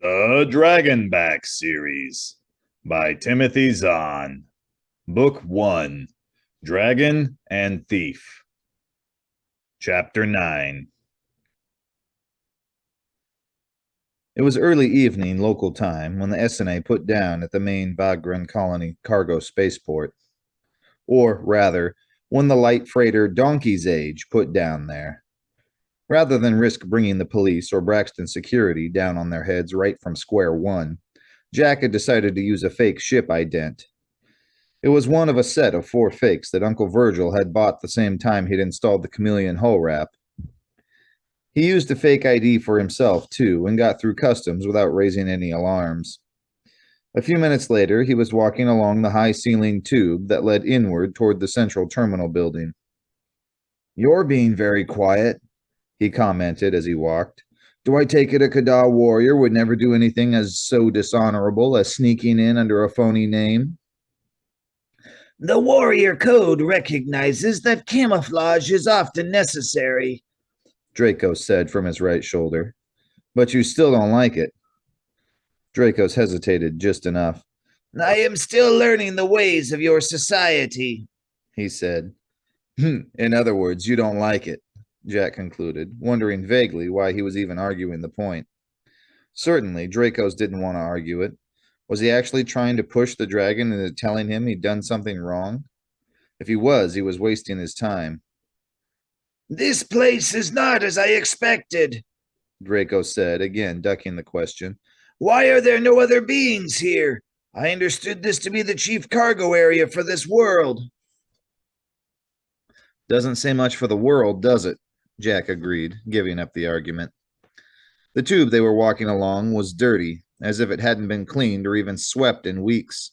The Dragonback series by Timothy Zahn. Book 1, Dragon and Thief. Chapter 9. It was early evening local time when the SNA put down at the main Vagrant colony cargo spaceport. Or, rather, when the light freighter Donkey's Age put down there. Rather than risk bringing the police or Braxton security down on their heads right from square one, Jack had decided to use a fake ship ident. It was one of a set of 4 fakes that Uncle Virgil had bought the same time he'd installed the chameleon hull wrap. He used a fake ID for himself, too, and got through customs without raising any alarms. A few minutes later, he was walking along the high-ceilinged tube that led inward toward the central terminal building. "You're being very quiet," he commented as he walked. "Do I take it a Kadar warrior would never do anything as so dishonorable as sneaking in under a phony name?" "The warrior code recognizes that camouflage is often necessary," Draco said from his right shoulder. "But you still don't like it." Dracos hesitated just enough. "I am still learning the ways of your society," he said. "In other words, you don't like it," Jack concluded, wondering vaguely why he was even arguing the point. Certainly, Dracos didn't want to argue it. Was he actually trying to push the dragon into telling him he'd done something wrong? If he was wasting his time. "This place is not as I expected," Draco said, again ducking the question. "Why are there no other beings here? I understood this to be the chief cargo area for this world." "Doesn't say much for the world, does it?" Jack agreed, giving up the argument. The tube they were walking along was dirty, as if it hadn't been cleaned or even swept in weeks.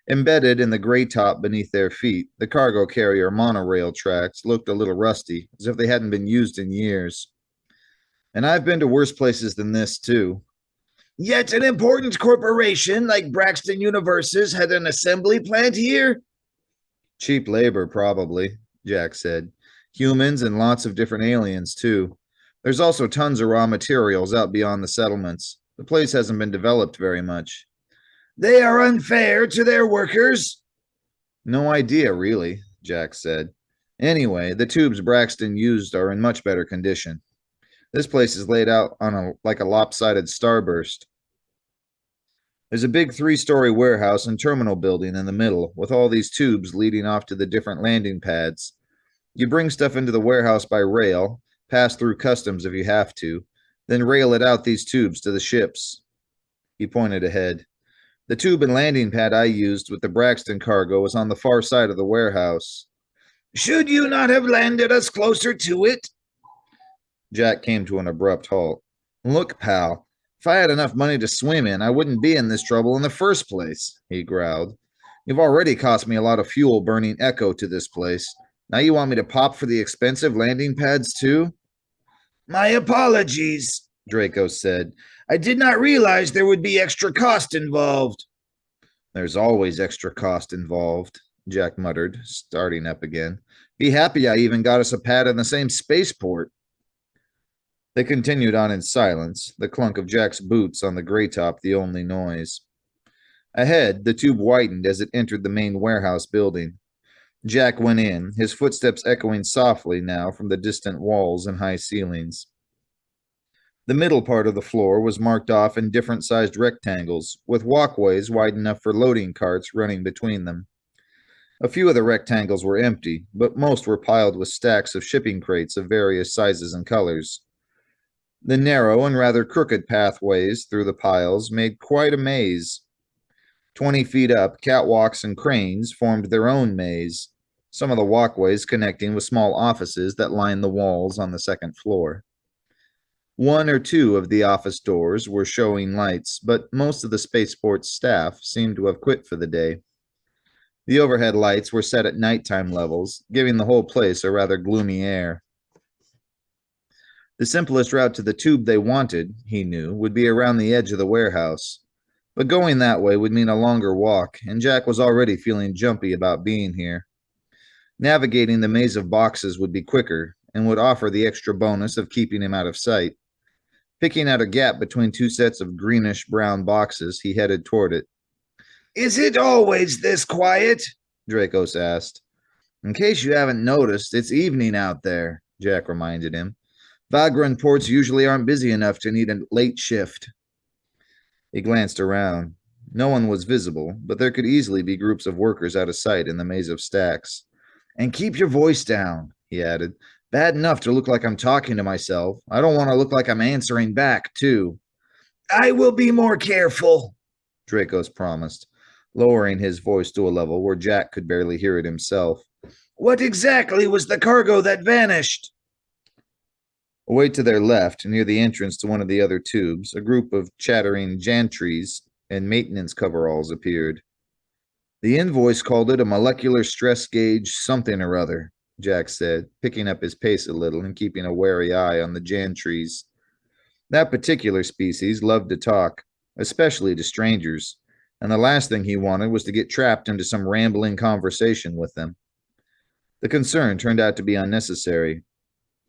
Embedded in the gray top beneath their feet, the cargo carrier monorail tracks looked a little rusty, as if they hadn't been used in years. "And I've been to worse places than this, too." "Yet an important corporation like Braxton Universes had an assembly plant here?" "Cheap labor, probably," Jack said. "Humans and lots of different aliens, too. There's also tons of raw materials out beyond the settlements. The place hasn't been developed very much." "They are unfair to their workers?" "No idea, really," Jack said. "Anyway, the tubes Braxton used are in much better condition. This place is laid out on like a lopsided starburst. There's a big 3-story warehouse and terminal building in the middle, with all these tubes leading off to the different landing pads. You bring stuff into the warehouse by rail, pass through customs if you have to, then rail it out these tubes to the ships." He pointed ahead. "The tube and landing pad I used with the Braxton cargo was on the far side of the warehouse." "Should you not have landed us closer to it?" Jack came to an abrupt halt. "Look, pal, if I had enough money to swim in, I wouldn't be in this trouble in the first place," he growled. "You've already cost me a lot of fuel burning Echo to this place. Now you want me to pop for the expensive landing pads, too?" "My apologies," Draco said. "I did not realize there would be extra cost involved." "There's always extra cost involved," Jack muttered, starting up again. "Be happy I even got us a pad in the same spaceport." They continued on in silence, the clunk of Jack's boots on the gray top the only noise. Ahead, the tube widened as it entered the main warehouse building. Jack went in, his footsteps echoing softly now from the distant walls and high ceilings. The middle part of the floor was marked off in different-sized rectangles, with walkways wide enough for loading carts running between them. A few of the rectangles were empty, but most were piled with stacks of shipping crates of various sizes and colors. The narrow and rather crooked pathways through the piles made quite a maze. 20 feet up, catwalks and cranes formed their own maze, some of the walkways connecting with small offices that lined the walls on the second floor. 1 or 2 of the office doors were showing lights, but most of the spaceport's staff seemed to have quit for the day. The overhead lights were set at nighttime levels, giving the whole place a rather gloomy air. The simplest route to the tube they wanted, he knew, would be around the edge of the warehouse. But going that way would mean a longer walk, and Jack was already feeling jumpy about being here. Navigating the maze of boxes would be quicker, and would offer the extra bonus of keeping him out of sight. Picking out a gap between two sets of greenish-brown boxes, he headed toward it. Is it always this quiet? Dracos asked. In case you haven't noticed, it's evening out there, Jack reminded him. Vagrant ports usually aren't busy enough to need a late shift. He glanced around. No one was visible, but there could easily be groups of workers out of sight in the maze of stacks. And keep your voice down, he added. Bad enough to look like I'm talking to myself. I don't want to look like I'm answering back, too. I will be more careful, Dracos promised, lowering his voice to a level where Jack could barely hear it himself. What exactly was the cargo that vanished? Away to their left, near the entrance to one of the other tubes, a group of chattering jantries and maintenance coveralls appeared. The invoice called it a molecular stress gauge something or other, Jack said, picking up his pace a little and keeping a wary eye on the jantries. That particular species loved to talk, especially to strangers, and the last thing he wanted was to get trapped into some rambling conversation with them. The concern turned out to be unnecessary.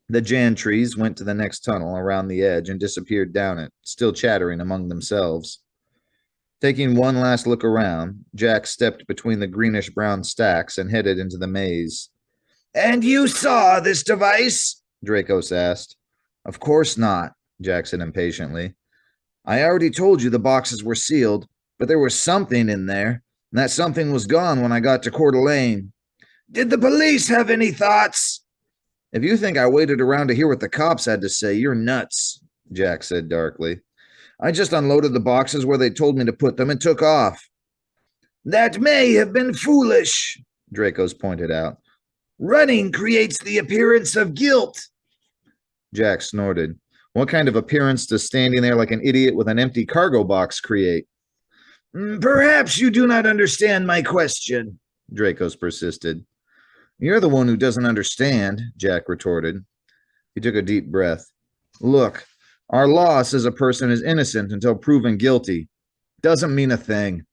The jantries went to the next tunnel around the edge and disappeared down it, still chattering among themselves. Taking one last look around, Jack stepped between the greenish-brown stacks and headed into the maze. And you saw this device? Dracos asked. Of course not, Jack said impatiently. I already told you the boxes were sealed, but there was something in there, and that something was gone when I got to Coeur d'Alene. Did the police have any thoughts? If you think I waited around to hear what the cops had to say, you're nuts, Jack said darkly. I just unloaded the boxes where they told me to put them and took off. That may have been foolish, Dracos pointed out. Running creates the appearance of guilt. Jack snorted. What kind of appearance does standing there like an idiot with an empty cargo box create? Perhaps you do not understand my question, Dracos persisted. You're the one who doesn't understand, Jack retorted. He took a deep breath. Look, our law says a person is innocent until proven guilty. Doesn't mean a thing.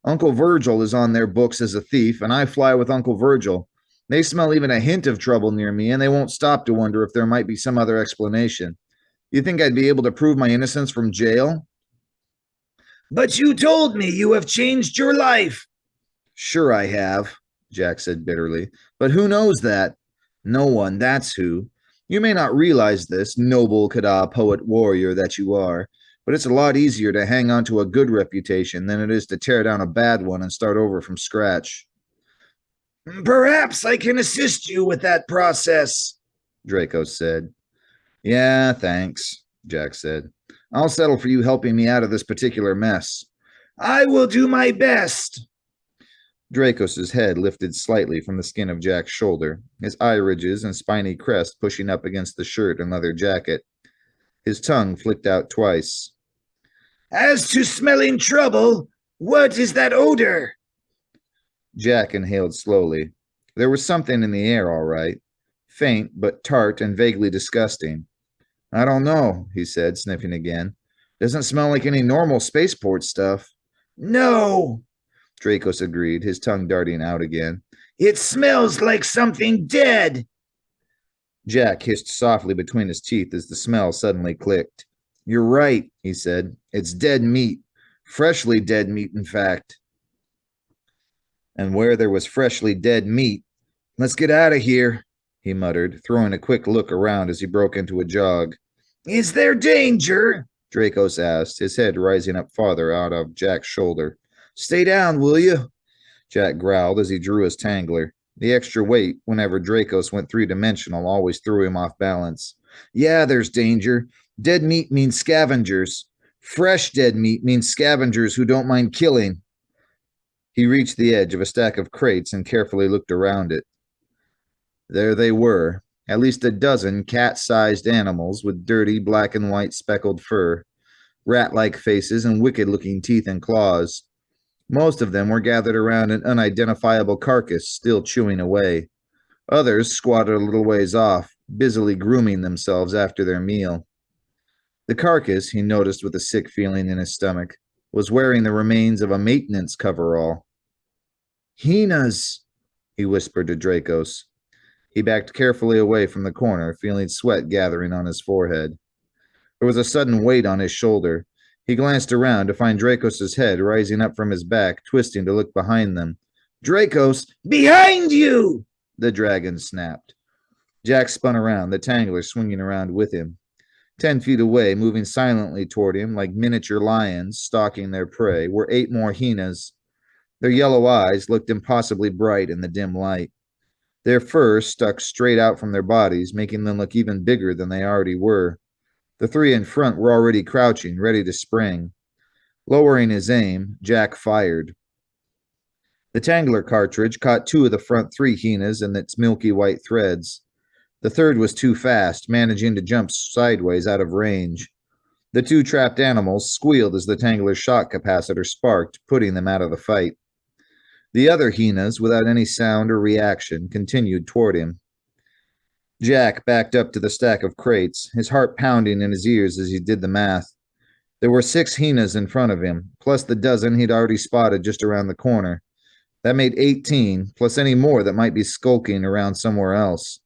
Uncle Virgil is on their books as a thief, and I fly with Uncle Virgil. They smell even a hint of trouble near me, and they won't stop to wonder if there might be some other explanation. You think I'd be able to prove my innocence from jail? But you told me you have changed your life. Sure I have, Jack said bitterly. But who knows that? No one, that's who. You may not realize this, noble Kada poet warrior that you are, but it's a lot easier to hang on to a good reputation than it is to tear down a bad one and start over from scratch. Perhaps I can assist you with that process, Dracos said. Yeah, thanks, Jack said. I'll settle for you helping me out of this particular mess. I will do my best. Dracos's head lifted slightly from the skin of Jack's shoulder, his eye ridges and spiny crest pushing up against the shirt and leather jacket. His tongue flicked out twice. As to smelling trouble, what is that odor? Jack inhaled slowly. There was something in the air, all right. Faint, but tart and vaguely disgusting. I don't know, he said, sniffing again. Doesn't smell like any normal spaceport stuff. No, Dracos agreed, his tongue darting out again. It smells like something dead. Jack hissed softly between his teeth as the smell suddenly clicked. You're right, he said. It's dead meat. Freshly dead meat, in fact. And where there was freshly dead meat, let's get out of here, he muttered, throwing a quick look around as he broke into a jog. Is there danger? Dracos asked, his head rising up farther out of Jack's shoulder. Stay down, will you? Jack growled as he drew his tangler. The extra weight, whenever Dracos went three-dimensional, always threw him off balance. Yeah, there's danger. Dead meat means scavengers. Fresh dead meat means scavengers who don't mind killing. He reached the edge of a stack of crates and carefully looked around it. There they were, at least a dozen cat-sized animals with dirty black and white speckled fur, rat-like faces, and wicked-looking teeth and claws. Most of them were gathered around an unidentifiable carcass, still chewing away. Others squatted a little ways off, busily grooming themselves after their meal. The carcass, he noticed with a sick feeling in his stomach, was wearing the remains of a maintenance coverall. Hyenas, he whispered to Dracos. He backed carefully away from the corner, feeling sweat gathering on his forehead. There was a sudden weight on his shoulder. He glanced around to find Dracos' head rising up from his back, twisting to look behind them. Dracos, behind you! The dragon snapped. Jack spun around, the Tangler swinging around with him. 10 feet away, moving silently toward him like miniature lions stalking their prey, were 8 more hyenas. Their yellow eyes looked impossibly bright in the dim light. Their fur stuck straight out from their bodies, making them look even bigger than they already were. The 3 in front were already crouching, ready to spring. Lowering his aim, Jack fired. The Tangler cartridge caught 2 of the front 3 hyenas in its milky white threads. The third was too fast, managing to jump sideways out of range. The 2 trapped animals squealed as the Tangler's shock capacitor sparked, putting them out of the fight. The other hyenas, without any sound or reaction, continued toward him. Jack backed up to the stack of crates, his heart pounding in his ears as he did the math. There were 6 hyenas in front of him, plus the dozen he'd already spotted just around the corner. That made 18, plus any more that might be skulking around somewhere else.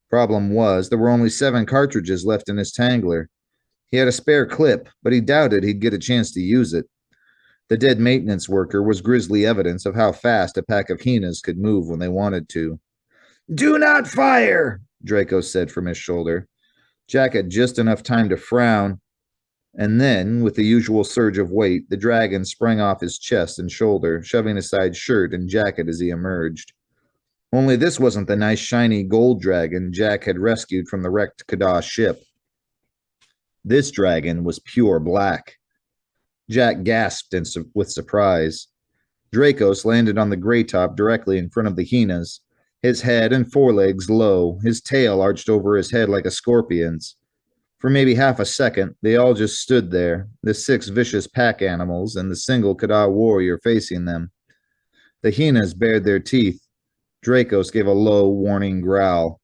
Problem was, there were only 7 cartridges left in his Tangler. He had a spare clip, but he doubted he'd get a chance to use it. The dead maintenance worker was grisly evidence of how fast a pack of hyenas could move when they wanted to. Do not fire, Draco said from his shoulder. Jack had just enough time to frown, and then, with the usual surge of weight, the dragon sprang off his chest and shoulder, shoving aside shirt and jacket as he emerged. Only this wasn't the nice shiny gold dragon Jack had rescued from the wrecked Kada ship. This dragon was pure black. Jack gasped with surprise. Dracos landed on the gray top directly in front of the hyenas, his head and forelegs low, his tail arched over his head like a scorpion's. For maybe half a second, they all just stood there, the 6 vicious pack animals and the single Kada warrior facing them. The hyenas bared their teeth. Dracos gave a low, warning growl.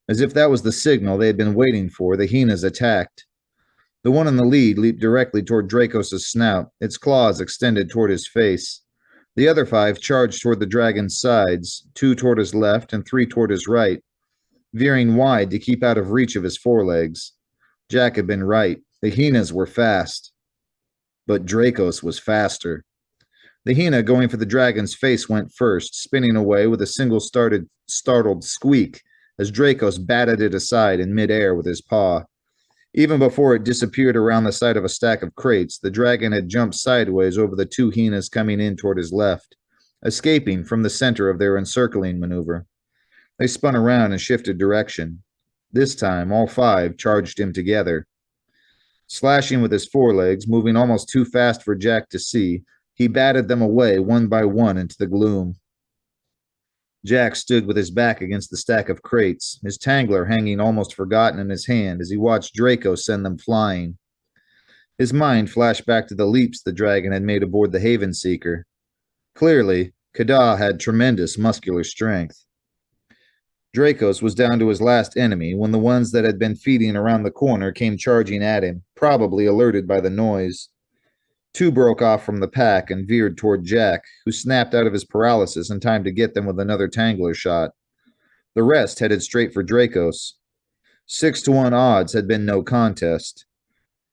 As if that was the signal they had been waiting for, the hyenas attacked. The one in the lead leaped directly toward Dracos' snout, its claws extended toward his face. The other 5 charged toward the dragon's sides, 2 toward his left and 3 toward his right, veering wide to keep out of reach of his forelegs. Jack had been right. The hyenas were fast. But Dracos was faster. The hyena going for the dragon's face went first, spinning away with a single startled squeak as Dracos batted it aside in midair with his paw. Even before it disappeared around the side of a stack of crates, the dragon had jumped sideways over the 2 hyenas coming in toward his left, escaping from the center of their encircling maneuver. They spun around and shifted direction. This time, all 5 charged him together. Slashing with his forelegs, moving almost too fast for Jack to see, he batted them away one by one into the gloom. Jack stood with his back against the stack of crates, his Tangler hanging almost forgotten in his hand as he watched Draco send them flying. His mind flashed back to the leaps the dragon had made aboard the Haven Seeker. Clearly, Kada had tremendous muscular strength. Dracos was down to his last enemy when the ones that had been feeding around the corner came charging at him, probably alerted by the noise. 2 broke off from the pack and veered toward Jack, who snapped out of his paralysis in time to get them with another Tangler shot. The rest headed straight for Dracos. 6-1 odds had been no contest.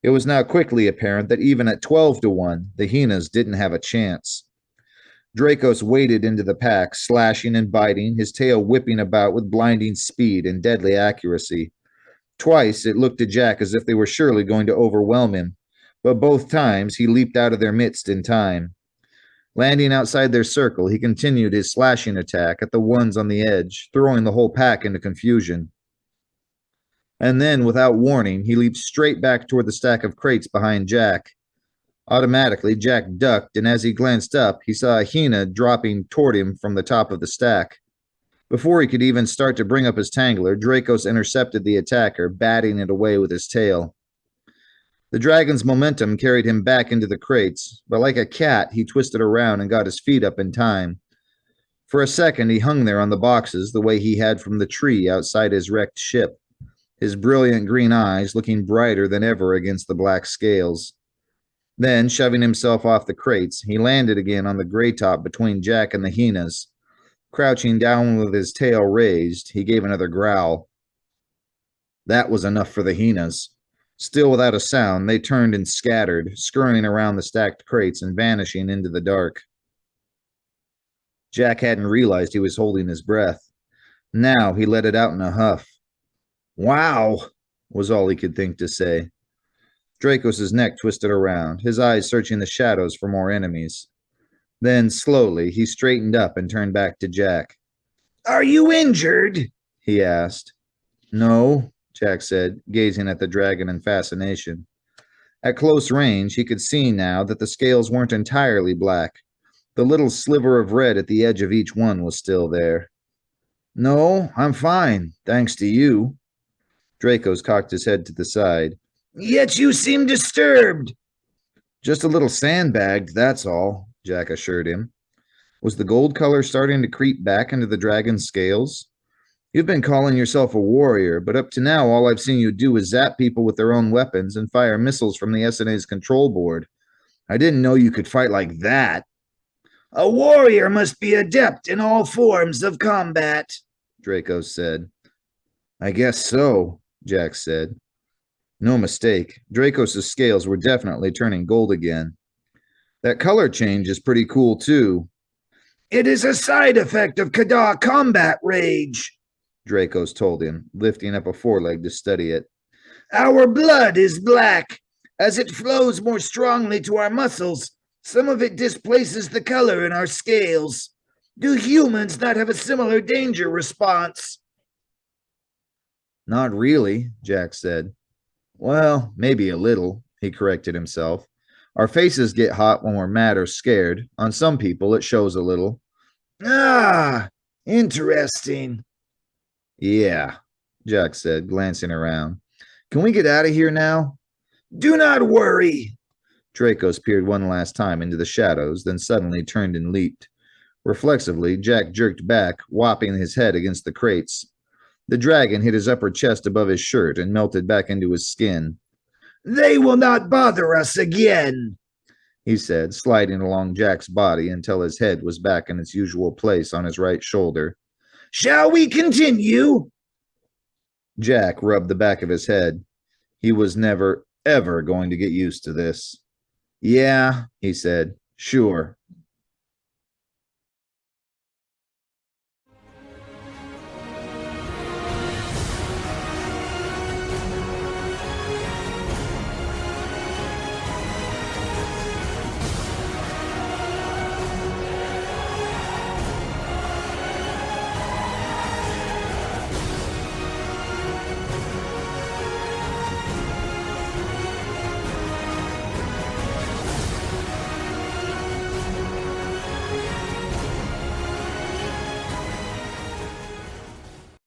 It was now quickly apparent that even at 12-1, the hyenas didn't have a chance. Dracos waded into the pack, slashing and biting, his tail whipping about with blinding speed and deadly accuracy. Twice it looked to Jack as if they were surely going to overwhelm him, but both times he leaped out of their midst in time. Landing outside their circle, he continued his slashing attack at the ones on the edge, throwing the whole pack into confusion. And then, without warning, he leaped straight back toward the stack of crates behind Jack. Automatically, Jack ducked, and as he glanced up, he saw a hyena dropping toward him from the top of the stack. Before he could even start to bring up his Tangler, Dracos intercepted the attacker, batting it away with his tail. The dragon's momentum carried him back into the crates, but like a cat, he twisted around and got his feet up in time. For a second, he hung there on the boxes the way he had from the tree outside his wrecked ship, his brilliant green eyes looking brighter than ever against the black scales. Then, shoving himself off the crates, he landed again on the gray top between Jack and the hyenas. Crouching down with his tail raised, he gave another growl. That was enough for the hyenas. Still without a sound, they turned and scattered, scurrying around the stacked crates and vanishing into the dark. Jack hadn't realized he was holding his breath. Now he let it out in a huff. Wow, was all he could think to say. Dracos' neck twisted around, his eyes searching the shadows for more enemies. Then, slowly, he straightened up and turned back to Jack. Are you injured? He asked. No, Jack said, gazing at the dragon in fascination. At close range, he could see now that the scales weren't entirely black. The little sliver of red at the edge of each one was still there. No, I'm fine, thanks to you. Dracos cocked his head to the side. Yet you seem disturbed. Just a little sandbagged, that's all, Jack assured him. Was the gold color starting to creep back into the dragon's scales? You've been calling yourself a warrior, but up to now all I've seen you do is zap people with their own weapons and fire missiles from the SNA's control board. I didn't know you could fight like that. A warrior must be adept in all forms of combat, Dracos said. I guess so, Jack said. No mistake, Dracos' scales were definitely turning gold again. That color change is pretty cool, too. It is a side effect of Kada combat rage, Dracos told him, lifting up a foreleg to study it. Our blood is black. As it flows more strongly to our muscles, some of it displaces the color in our scales. Do humans not have a similar danger response? Not really, Jack said. Well, maybe a little, he corrected himself. Our faces get hot when we're mad or scared. On some people, it shows a little. Ah, interesting. Yeah, Jack said, glancing around. Can we get out of here now? Do not worry. Dracos peered one last time into the shadows, then suddenly turned and leaped. Reflexively, Jack jerked back, whopping his head against the crates. The dragon hit his upper chest above his shirt and melted back into his skin. They will not bother us again, he said, sliding along Jack's body until his head was back in its usual place on his right shoulder. Shall we continue? Jack rubbed the back of his head. He was never, ever going to get used to this. Yeah, he said. Sure.